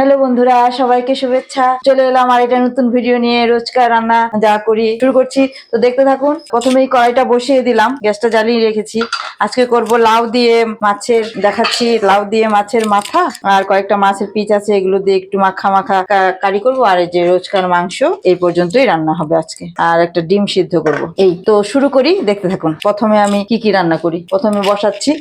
Hello বন্ধুরা, সবাইকে শুভেচ্ছা। চলে এলাম আর একটা নতুন ভিডিও নিয়ে। রোজকার রান্না যা করি শুরু করছি, তো দেখতে থাকুন। প্রথমেই কড়াইটা বসিয়ে দিলাম, গ্যাসটা জ্বালিয়ে রেখেছি। আজকে করব লাউ দিয়ে মাছের, দেখাচ্ছি লাউ দিয়ে মাছের মাথা আর কয়েকটা মাছের পিস আছে, এগুলো দিয়ে একটু মাখা মাখা কারি করব। আর এই যে রোজকার মাংস, এই পর্যন্তই রান্না হবে আজকে। আর একটা ডিম সিদ্ধ করব। এই তো শুরু করি, দেখতে থাকুন। প্রথমে আমি কি কি রান্না করি। প্রথমে বসাচ্ছি,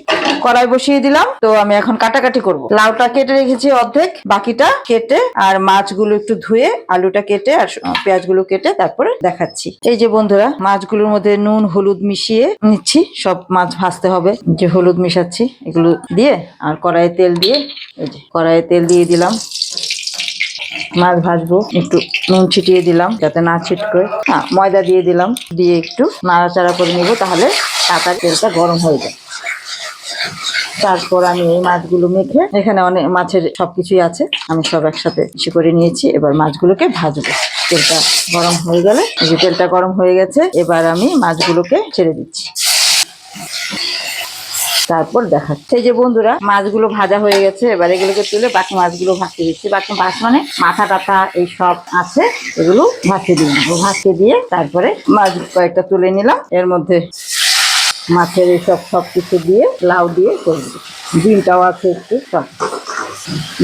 কড়াই বসিয়ে দিলাম। তো আমি এখন কাটাকাটি করব। লাউটা কেটে রেখেছি অর্ধেক, বাকিটা কেটে আর মাছগুলো একটু ধুয়ে, আলুটা কেটে আর পেঁয়াজগুলো কেটে তারপরে দেখাচ্ছি। এই যে বন্ধুরা, মাছগুলোর মধ্যে নুন হলুদ মিশিয়ে নিচ্ছি। সব মাছ ভাজতে হবে, যে হলুদ মিশাচ্ছি এগুলো দিয়ে। আর কড়াইয়ে তেল দিয়ে, এই যে কড়াইয়ে তেল দিয়ে দিলাম। মাছ ভাজবো, একটু নুন ছিটিয়ে দিলাম যাতে না ছিটকে। ময়দা দিয়ে দিলাম, দিয়ে একটু নাড়াচাড়া করে নিব, তাহলে তাড়াতাড়ি তেলটা গরম হয়ে যায়। তারপর আমি এই মাছগুলো মেখে, এখানে অনেক মাছের সবকিছুই আছে, আমি সব একসাথে বেশি করে নিয়েছি। এবার মাছগুলোকে ভাজবো। তেলটা গরম হয়ে গেলে, এই যে তেলটা গরম হয়ে গেছে, এবার আমি মাছগুলোকে ছেড়ে দিচ্ছি। তারপর দেখাচ্ছি। এই যে বন্ধুরা, মাছগুলো ভাজা হয়ে গেছে, এবার এগুলোকে তুলে বাকি মাছগুলো ভাজতে দিচ্ছি। বাকি মাছ মানে মাথা টাথা এই সব আছে, এগুলো ভাজতে দিয়ে নেবো। ভাজতে দিয়ে তারপরে মাছ কয়েকটা তুলে নিলাম। এর মধ্যে মাছের এইসব সবকিছু দিয়ে, লাউ দিয়ে করে দিই। ডিমটাও আছে একটু, সব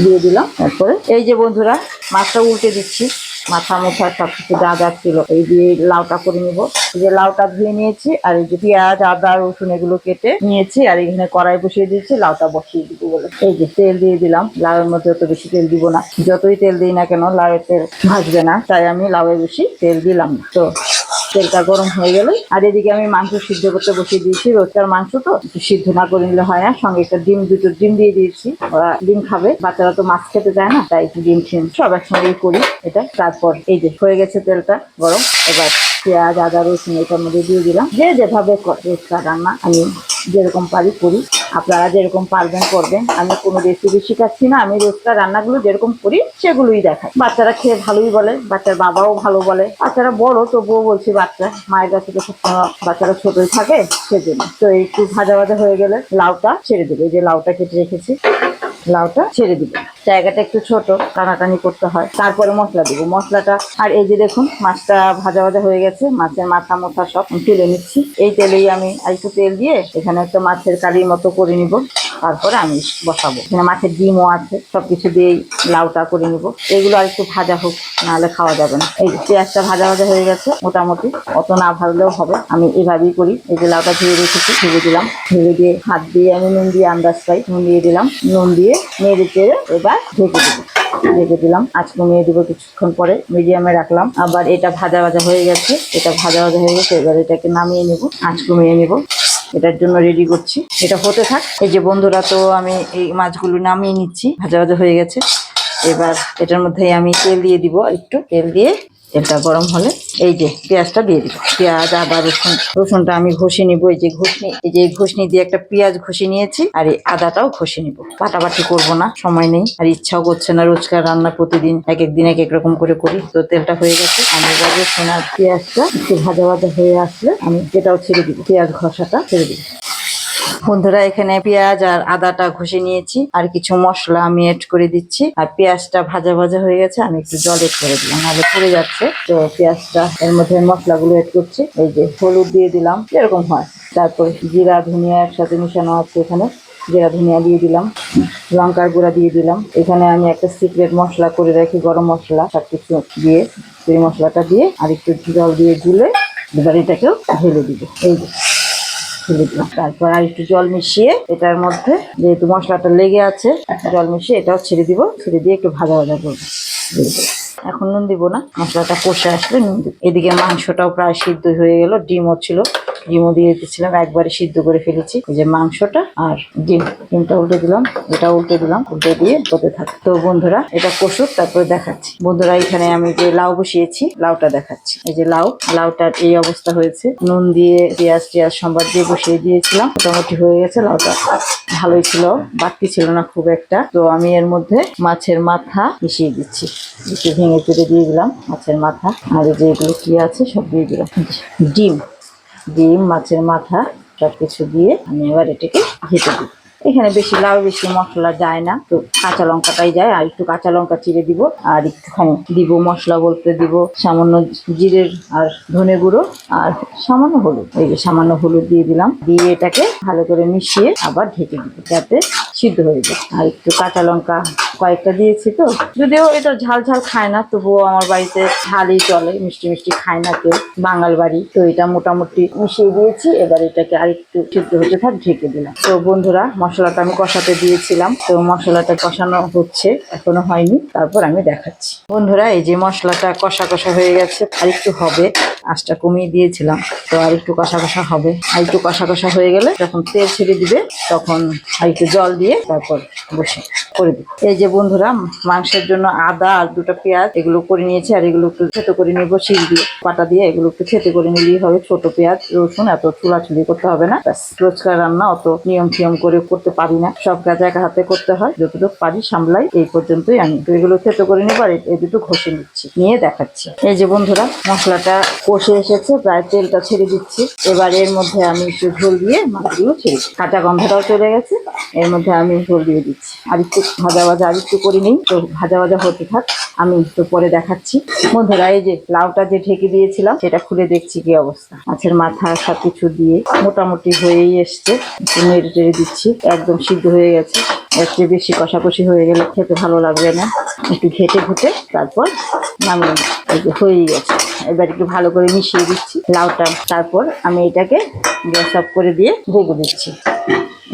দিয়ে দিলাম। তারপরে এই যে বন্ধুরা, মাছটা উল্টে দিচ্ছি। মাথা মোথা সবকিছু যা যা ছিল এই দিয়ে লাউটা করে নিব। এই যে লাউটা ধুয়ে নিয়েছি, আর এই যে পেঁয়াজ আদা রসুন এগুলো কেটে নিয়েছি। আর এখানে কড়াই বসিয়ে দিয়েছি, লাউটা বসিয়ে দিব বলে। এই যে তেল দিয়ে দিলাম। লাউয়ের মধ্যে অত বেশি তেল দিব না, যতই তেল দিই না কেন লাউয়ের তেল ভাজবে না, তাই আমি লাউয়ে বেশি তেল দিলাম না। তো তেলটা গরম হয়ে গেলে, আর এদিকে আমি মাংস সিদ্ধ করতে বসিয়ে দিয়েছি। রোজকার মাংস তো একটু সিদ্ধ না করে নিলে হয় না। সঙ্গে একটা ডিম, দুটো ডিম দিয়ে দিয়েছি। ওরা ডিম খাবে, বাচ্চারা তো মাছ খেতে চায় না, তাই একটু ডিম টিম সব একসঙ্গেই করি এটা। তারপর এই যে হয়ে গেছে তেলটা গরম, এবার পেঁয়াজ আদা রসুন এটার মধ্যে দিয়ে দিলাম। যে যেভাবে রোজকার রান্না আমি যেরকম পারি করি, আপনারা যেরকম পারবেন করবেন। আমি কোনো রেসিপি শিখাচ্ছি না, আমি রোজকার রান্নাগুলো যেরকম করি সেগুলোই দেখাই। বাচ্চারা খেয়ে ভালোই বলে, বাচ্চার বাবাও ভালো বলে। বাচ্চারা বড় তবুও বলছি, বাচ্চা মায়ের কাছে তো সবসময় বাচ্চারা ছোটই থাকে, সেজন্য। তো একটু ভাজা ভাজা হয়ে গেলে লাউটা ছেড়ে দেবে। যে লাউটা কেটে রেখেছি, লাউটা ছেড়ে দিব। জায়গাটা একটু ছোট, টানাটানি করতে হয়। তারপরে মশলা দিব, মশলাটা। আর এই যে দেখুন, মাছটা ভাজা ভাজা হয়ে গেছে, মাছের মাথা মোথা সব তুলে নিচ্ছি। এই তেলেই আমি আর একটু তেল দিয়ে এখানে একটা মাছের কারির মতো করে নিব। তারপরে আমি বসাবো। এখানে মাছের ডিমও আছে, সবকিছু দিয়েই লাউটা করে নিব। এগুলো আর একটু ভাজা হোক, নাহলে খাওয়া যাবে না। এই পেঁয়াজটা ভাজা ভাজা হয়ে গেছে মোটামুটি, অত না ভাজলেও হবে। আমি এভাবেই করি। এই যে লাউটা ধুয়ে রেখেছি, ধুয়ে দিলাম। ধুয়ে দিয়ে হাত দিয়ে আমি নুন দিয়ে আন্দাজ পাই, নুন দিয়ে দিলাম। নুন দিয়ে নেড়ে চেড়ে এবার ঢেকে দেবো। ঢেকে দিলাম, আঁচ কমিয়ে দেবো কিছুক্ষণ পরে, মিডিয়ামে রাখলাম। আবার এটা ভাজা ভাজা হয়ে গেছে, এটা ভাজা ভাজা হয়ে গেছে। এবার এটাকে নামিয়ে নেব, আঁচ কমিয়ে নেব। এটার জন্য রেডি করছি, এটা হতে থাক। এই যে বন্ধুরা, তো আমি এই মাছগুলো নামিয়ে নিচ্ছি, ভাজা ভাজা হয়ে গেছে। এবার এটার মধ্যে আমি তেল দিয়ে দিব, একটু তেল দিয়ে তেলটা গরম হলে এই যে পেঁয়াজটা দিয়ে দিব। পেঁয়াজ আদা রসুন, রসুনটা আমি ঘষে নিব। এই যে ঘষনি, এই যে ঘষনি দিয়ে একটা পেঁয়াজ ঘষে নিয়েছি, আর এই আদাটাও ঘষে নিব। বাটাবাটি করবো না, সময় নেই, আর ইচ্ছাও করছে না। রোজকার রান্না প্রতিদিন এক এক দিন এক এক রকম করে করি। তো তেলটা হয়ে গেছে, আমি এবার রসুন আর পেঁয়াজটা একটু ভাজা ভাজা হয়ে আসলে আমি এটাও ছেড়ে দিব, পেঁয়াজ ঘষাটা ছেড়ে দিব। বন্ধুরা, এখানে পেঁয়াজ আর আদাটা ঘষে নিয়েছি, আর কিছু মশলা আমি এড করে দিচ্ছি। আর পেঁয়াজটা ভাজা ভাজা হয়ে গেছে, আমি একটু জল এড করে দিলাম, নাহলে পুড়ে যাচ্ছে। তো পেঁয়াজটা এর মধ্যে মশলাগুলো এড করছি। এই যে হলুদ দিয়ে দিলাম, এরকম হয়। তারপরে জিরা ধনিয়া একসাথে মিশানো আছে, এখানে জিরা ধনিয়া দিয়ে দিলাম, লঙ্কার গুঁড়া দিয়ে দিলাম। এখানে আমি একটা সিক্রেট মশলা করে রাখি, গরম মশলা, সবকিছু দিয়ে সেই মশলাটা দিয়ে আর একটু জল দিয়ে গুলে এবার এটাকেও ঢেলে দিব। এই যে ঢেলে দিলাম। তারপর আর একটু জল মিশিয়ে এটার মধ্যে, যেহেতু মশলাটা লেগে আছে, জল মিশিয়ে এটাও ছেড়ে দিব। ছেড়ে দিয়ে একটু ভাজা ভাজা করবো। এখন নুন দিব না, মশলাটা কষে আসলে নুন দিব। এদিকে মাংসটাও প্রায় সিদ্ধ হয়ে গেল, ডিমও ছিল, ডিমও দিয়ে দিচ্ছিলাম, একবারে সিদ্ধ করে ফেলেছি। এই যে মাংসটা আর ডিমটা উল্টে দিলাম, এটা উল্টে দিলাম, উল্টে দিয়ে হতে থাকে। তো বন্ধুরা, এটা কষুক, তারপরে দেখাচ্ছি। বন্ধুরা, এখানে আমি যে লাউ বসিয়েছি, লাউটা দেখাচ্ছি। এই যে লাউটার এই অবস্থা হয়েছে। নুন দিয়ে পেঁয়াজ টিয়াজ সম্বাদ দিয়ে বসিয়ে দিয়েছিলাম, মোটামুটি হয়ে গেছে। লাউটা ভালোই ছিল, বাড়তি ছিল না খুব একটা। তো আমি এর মধ্যে মাছের মাথা মিশিয়ে দিচ্ছি, একটু ভেঙে চুড়ে দিয়ে দিলাম মাছের মাথা। আর এই যে এগুলো কি আছে সব দিয়ে দিলাম। ডিম, মাছের মাথা সবকিছু দিয়ে আমি এবার এটাকে ঘেটে দিই। এখানে বেশি লাউ বেশি মশলা যায় না, তো কাঁচা লঙ্কাটাই যায়। আর একটু কাঁচা লঙ্কা চিড়ে দিব, আর একটুখানি দিব মশলা বলতে দিব সামান্য জিরের আর ধনে গুঁড়ো আর সামান্য হলুদ। এই যে সামান্য হলুদ দিয়ে দিলাম, দিয়ে এটাকে ভালো করে মিশিয়ে আবার ঢেকে দিব যাতে সিদ্ধ হয়ে যায়। আর একটু কাঁচা লঙ্কা কয়েকটা দিয়েছি, তো যদিও এটা ঝাল ঝাল খায় না, তবুও আমার বাড়িতে ঝালই চলে, মিষ্টি মিষ্টি খায় না কেউ, বাঙাল বাড়ি তো। এটা মোটামুটি মিশিয়ে দিয়েছি, এবার এটাকে আরেকটু সিদ্ধ হতে থাক, ঢেকে দিলাম। তো বন্ধুরা, মশলাটা আমি কষাতে দিয়েছিলাম, তো মশলাটা কষানো হচ্ছে, এখনো হয়নি, তারপর আমি দেখাচ্ছি। বন্ধুরা, এই যে মশলাটা কষা কষা হয়ে গেছে, আর একটু হবে, আঁচটা কমিয়ে দিয়েছিলাম, তো আর একটু কষা কষা হবে। আর একটু কষা কষা হয়ে গেলে যখন তেল ছেড়ে দিবে, তখন আর একটু জল দিয়ে তারপর বসে করে দিই। এই যে বন্ধুরা, মাংসের জন্য আদা আর দুটো পেঁয়াজ এগুলো করে নিয়েছি, আর এগুলো একটু থেতো করে নিব শিল দিয়ে, পাটা দিয়ে এগুলো একটু থেতো করে নিলেই হবে। ছোট পেঁয়াজ রসুন এত চুলাচুলি করতে হবে না, ব্যাস। রোজকার রান্না অত নিয়ম ফিয়ম করে করতে পারি না, সব কাজ একা হাতে করতে হয়, যতটুকু পারি সামলাই। এই পর্যন্তই আমি তো এগুলো থেতো করে নিব, আর এই দুটো ঘষে নিচ্ছি, নিয়ে দেখাচ্ছি। এই যে বন্ধুরা, মশলাটা কষে এসেছে, প্রায় তেলটা ছেড়ে দিচ্ছি। এবার এর মধ্যে আমি একটু ঝোল দিয়ে মাছগুলো ছেড়ে দিচ্ছি, কাঁচা গন্ধটাও চলে গেছে, এর মধ্যে আমি ঝোল দিয়ে দিচ্ছি। আর একটু ভাজা ভাজা আর একটু করে নিই, তো ভাজা ভাজা হতে থাক, আমি একটু পরে দেখাচ্ছি। বন্ধুরা, এই যে লাউটা যে ঢেকে দিয়েছিলাম, সেটা খুলে দেখছি কি অবস্থা। মাছের মাথা সবকিছু দিয়ে মোটামুটি হয়েই এসছে, একটু নেড়ে টেড়ে দিচ্ছি, একদম সিদ্ধ হয়ে গেছে। এর চেয়ে বেশি কষাকষি হয়ে গেলে খেতে ভালো লাগবে না, একটু ঘেটে ঘুটে তারপর নামিয়ে নিই। এই যে হয়েই গেছে, এবার একটু ভালো করে মিশিয়ে দিচ্ছি লাউটা, তারপর আমি এটাকে গ্যাস অফ করে দিয়ে ভেজে দিচ্ছি।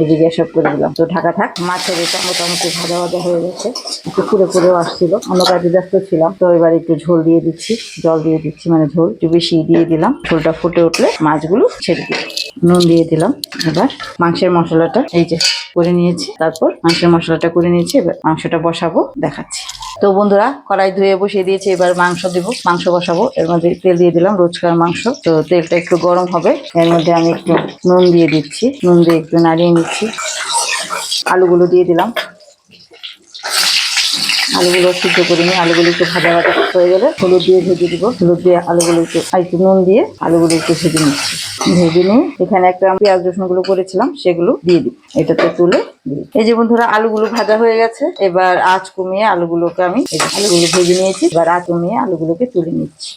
এই যে গ্যাস অফ করে দিলাম, তো ঢাকা থাক। মাছের এটা মোটামুটি ভাজা ভাজা হয়ে গেছে, একটু পুড়ে পুড়েও আসছিল, অন্য কাজে ব্যস্ত ছিলাম। তো এবার একটু ঝোল দিয়ে দিচ্ছি, জল দিয়ে দিচ্ছি, মানে ঝোল একটু বেশি দিয়ে দিলাম। ঝোলটা ফুটে উঠলে মাছগুলো ছেড়ে দিলাম, নুন দিয়ে দিলাম। এবার মাংসের মশলাটা এই যে করে নিয়েছি, তারপর মাংসের মশলাটা করে নিয়েছি, এবার মাংসটা বসাবো, দেখাচ্ছি। তো বন্ধুরা, কড়াই ধুয়ে বসিয়ে দিয়েছি, এবার মাংস দেবো, মাংস বসাবো। এর মধ্যে তেল দিয়ে দিলাম, রোজকার মাংস, তো তেলটা একটু গরম হবে, এর মধ্যে আমি একটু নুন দিয়ে দিচ্ছি, নুন দিয়ে একটু নাড়িয়ে নিচ্ছি। আলুগুলো দিয়ে দিলাম, আলুগুলো সিদ্ধ করে নিয়ে আলুগুলো একটু ভাজা ভাজা হয়ে গেলে হলুদ দিয়ে ভেজে দিব, হলুদ দিয়ে আলুগুলো একটু নুন দিয়ে আলুগুলো একটু ভেজে নিচ্ছি। ভেজে নিয়ে এখানে একটা পেঁয়াজ রসুনগুলো করেছিলাম সেগুলো দিয়ে দিই, এটাতে তুলে দিই। এই যে বন্ধুরা, আলুগুলো ভাজা হয়ে গেছে, এবার আঁচ কমিয়ে আলুগুলোকে আমি আলুগুলো ভেজে নিয়েছি, এবার আঁচ কমিয়ে আলুগুলোকে তুলে নিচ্ছি।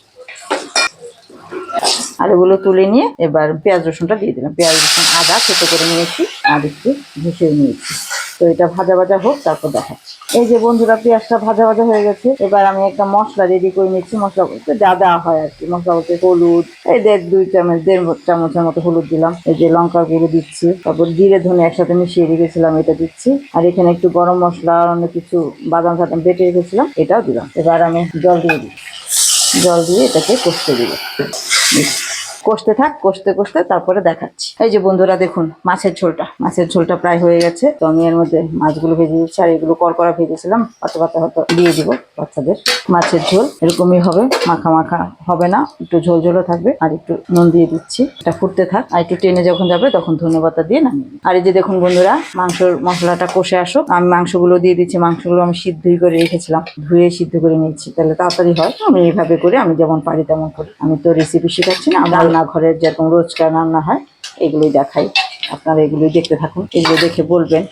আলুগুলো তুলে নিয়ে এবার পেঁয়াজ রসুনটা দিয়ে দিলাম, পেঁয়াজ রসুন আদা থেতো করে নিয়েছি, আর একটু ঘষে নিয়েছি। তো এটা ভাজা ভাজা হোক, তারপর দেখাচ্ছি। এই যে বন্ধুরা, পেঁয়াজটা ভাজা ভাজা হয়ে গেছে, এবার আমি একটা মশলা রেডি করে নিচ্ছি। মশলা বলতে যা দেওয়া হয় আর কি, মশলা বলতে হলুদ এই দেড় চামচের মতো হলুদ দিলাম, এই যে লঙ্কার গুঁড়ো দিচ্ছি, তারপর জিরে ধনে একসাথে মিশিয়ে রেখেছিলাম এটা দিচ্ছি, আর এখানে একটু গরম মশলা আর অনেক কিছু বাদাম ফাদাম বেটে রেখেছিলাম, এটাও দিলাম। এবার আমি জল দিয়ে দিই, জল দিয়ে এটাকে কষতে দিব, কষতে থাক, কষতে কষতে তারপরে দেখাচ্ছি। এই যে বন্ধুরা দেখুন, মাছের ঝোলটা প্রায় হয়ে গেছে, তো আমি এর মধ্যে মাছগুলো ভেজে দিচ্ছি, আর এগুলো করকরা ভেজেছিলাম, পাতা পাতা হয়তো দিয়ে দিব বাচ্চাদের। মাছের ঝোল এরকমই হবে, মাখা মাখা হবে না, একটু ঝোল ঝোলও থাকবে। আর একটু নুন দিয়ে দিচ্ছি, এটা ফুটতে থাক, আর একটু টেনে যখন যাবে তখন ধনেপাতা দিয়ে নামিয়ে। আর এই যে দেখুন বন্ধুরা, মাংসর মশলাটা কষে আসুক, আমি মাংসগুলো দিয়ে দিচ্ছি। মাংসগুলো আমি সিদ্ধই করে রেখেছিলাম, ধুয়ে সিদ্ধ করে নিচ্ছি, তাহলে তাড়াতাড়ি হয়। আমি এইভাবে করে, আমি যেমন পারি তেমন করি, আমি তো রেসিপি শেখাচ্ছি না, রান্নাঘরের যেরকম রোজকার রান্না হয় এগুলোই দেখাই। আপনারা এগুলোই দেখতে থাকুন, এগুলো দেখে বলবেন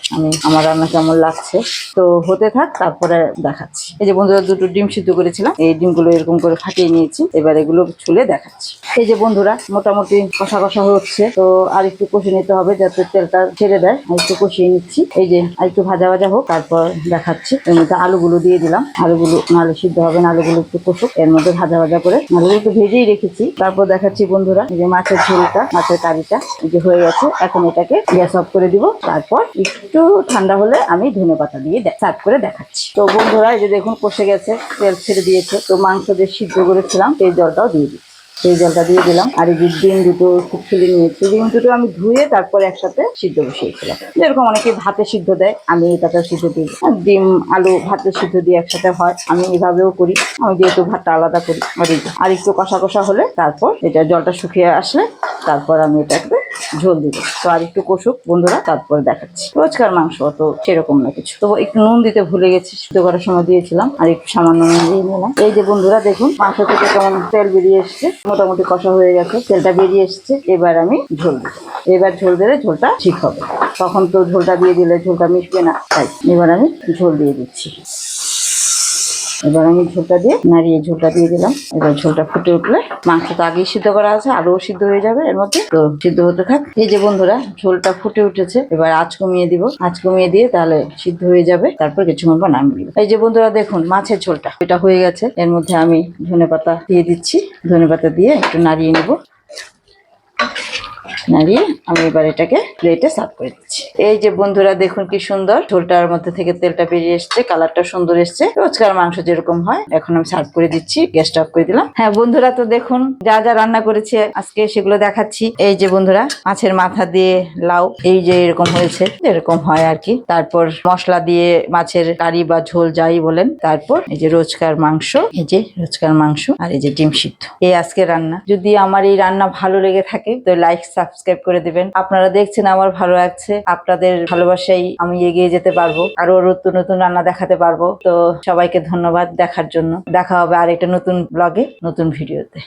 আমার রান্না কেমন লাগছে। তো হতে থাক, তারপরে দেখাচ্ছি। এই যে বন্ধুরা, দুটো ডিম সিদ্ধ করেছিলাম, এই ডিমগুলো এরকম করে ফাটিয়ে নিয়েছি, এবার এগুলো ছুলে দেখাচ্ছি। এই যে বন্ধুরা, মোটামুটি কষা কষা হচ্ছে, তো আর একটু কষে নিতে হবে যাতে তেলটা ছেড়ে দেয়, আর একটু কষিয়ে নিচ্ছি। এই যে আর একটু ভাজা ভাজা হোক, তারপর দেখাচ্ছি। এর মধ্যে আলুগুলো দিয়ে দিলাম, আলুগুলো নাহলে সিদ্ধ হবে না, আলুগুলো একটু কষুক, এর মধ্যে ভাজা ভাজা করে আলুগুলো একটু ভেজেই রেখেছি। তারপর দেখাচ্ছি বন্ধুরা, এই যে মাছের ঝোলটা, মাছের কারিটা এই যে হয়ে গেছে, এখন এটাকে গ্যাস অফ করে দিব, তারপর একটু ঠান্ডা হলে আমি ধনেপাতা দিয়ে সার্ভ করে দেখাচ্ছি। তো বন্ধুরা, এই যে দেখুন কষে গেছে, তেল ছেড়ে দিয়েছে, তো মাংস যে সিদ্ধ করেছিলাম সেই জলটাও দিয়ে দিচ্ছি, সেই জলটা দিয়ে দিলাম। আর এই যে ডিম দুটো খুব ফুলে নিয়েছি, ডিম দুটো আমি ধুয়ে তারপরে একসাথে সিদ্ধ বসিয়েছিলাম, যেরকম অনেকে ভাতে সিদ্ধ দেয়, আমি এটাতে সিদ্ধ দিই। ডিম আলু ভাতে সিদ্ধ দিয়ে একসাথে হয়, আমি এভাবেও করি, আমি যেহেতু ভাতটা আলাদা করি। আর একটু কষা কষা হলে তারপর এটা জলটা শুকিয়ে আসলে তারপর আমি এটাকে ঝোল দিব। তো আর একটু কষুক বন্ধুরা, তারপর দেখাচ্ছি। রোজকার মাংস অত সেরকম না কিছু, তো একটু নুন দিতে ভুলে গেছি, সিদ্ধ করার সময় দিয়েছিলাম, আর একটু সামান্য নুন দিয়ে নিলাম। এই যে বন্ধুরা দেখুন মাংস থেকে কেমন তেল বেরিয়ে এসছে, মোটামুটি কষা হয়ে গেছে, তেলটা বেরিয়ে এসছে। এবার আমি ঝোল দেবো। এবার ঝোল দিলে ঝোলটা ঠিক হবে, তখন তো ঝোলটা দিয়ে দিলে ঝোলটা মিশবে না, তাই এবার আমি ঝোল দিয়ে দিচ্ছি। এবার আমি ঝোলটা দিয়ে নাড়িয়ে ঝোলটা দিয়ে দিলাম। এবার ঝোলটা ফুটে উঠলে, মাংস তো আগেই সিদ্ধ করা আছে, আরও সিদ্ধ হয়ে যাবে এর মধ্যে, তো সিদ্ধ হতে থাক। এই যে বন্ধুরা ঝোলটা ফুটে উঠেছে, এবার আঁচ কমিয়ে দিব। আঁচ কমিয়ে দিয়ে তাহলে সিদ্ধ হয়ে যাবে, তারপর কিছুক্ষণ পর নামিয়ে দিব। এই যে বন্ধুরা দেখুন মাছের ঝোলটা এটা হয়ে গেছে। এর মধ্যে আমি ধনেপাতা দিয়ে দিচ্ছি। ধনেপাতা দিয়ে একটু নাড়িয়ে নেব। নাড়িয়ে আমি এবার এটাকে প্লেটে সার্ভ করে দিচ্ছি। এই যে বন্ধুরা দেখুন কি সুন্দর ঝোলটার মধ্যে থেকে তেলটা বেরিয়ে এসছে, কালারটা সুন্দর এসছে, রোজকার মাংস যেরকম হয়। এখন আমি সার্ভ করে দিচ্ছি, গ্যাসটা অফ করে দিলাম। হ্যাঁ বন্ধুরা, তো দেখুন যা যা রান্না করেছি আজকে সেগুলো দেখাচ্ছি। এই যে বন্ধুরা মাছের মাথা দিয়ে লাউ, এই যে এরকম হয়েছে, এরকম হয় আর কি। তারপর মশলা দিয়ে মাছের কারি বা ঝোল যাই বলেন। তারপর এই যে রোজকার মাংস, এই যে রোজকার মাংস, আর এই যে ডিম সিদ্ধ, এই আজকে রান্না। যদি আমার এই রান্না ভালো লেগে থাকে তো লাইক সাবস্ক্রাইব করে দিবেন। আপনারা দেখছেন আমার ভালো লাগছে, আপনাদের ভালোবাসাই আমি এগিয়ে যেতে পারবো, আরো নতুন নতুন রান্না দেখাতে পারবো। তো সবাইকে ধন্যবাদ দেখার জন্য। দেখা হবে আরেকটা নতুন ব্লগে, নতুন ভিডিওতে।